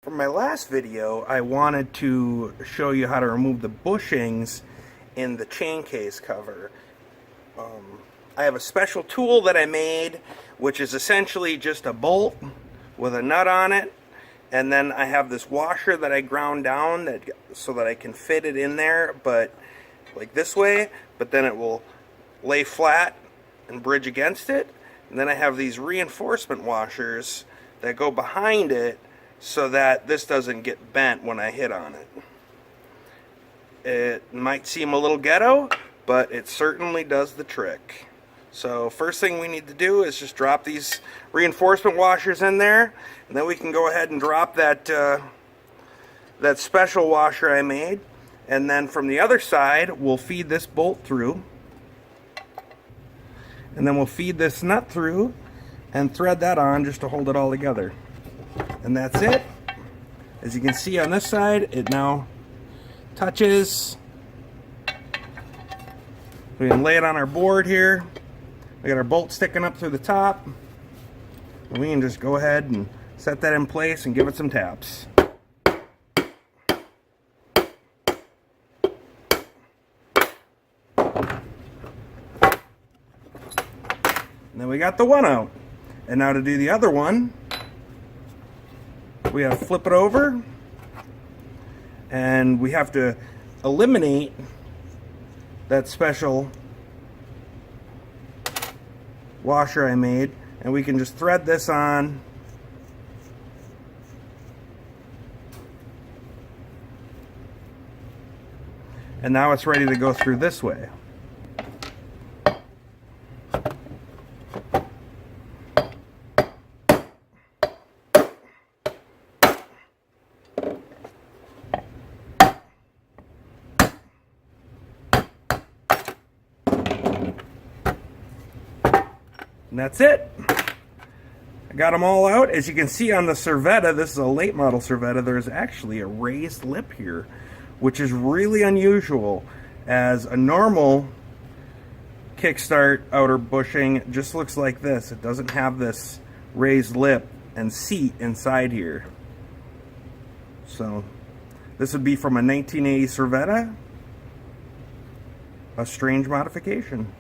For my last video, I wanted to show you how to remove the bushings in the chain case cover. I have a special tool that I made, which is essentially just a bolt with a nut on it, and then I have this washer that I ground down so that I can fit it in there, but like this way, but then it will lay flat and bridge against it. And then I have these reinforcement washers that go behind it so that this doesn't get bent when I hit on it. It might seem a little ghetto, but it certainly does the trick. So first thing we need to do is just drop these reinforcement washers in there, and then we can go ahead and drop that that special washer I made, and then from the other side we'll feed this bolt through, and then we'll feed this nut through and thread that on just to hold it all together. And that's it. As you can see on this side, it now touches. We can lay it on our board here. We got our bolt sticking up through the top. And we can just go ahead and set that in place and give it some taps. And then we got the one out. And now to do the other one, we have to flip it over, and we have to eliminate that special washer I made, and we can just thread this on. And now it's ready to go through this way. And that's it. I got them all out. As you can see on the Servetta, this is a late model Servetta, there's actually a raised lip here, which is really unusual, as a normal Kickstart outer bushing just looks like this. It doesn't have this raised lip and seat inside here. So this would be from a 1980 Servetta, a strange modification.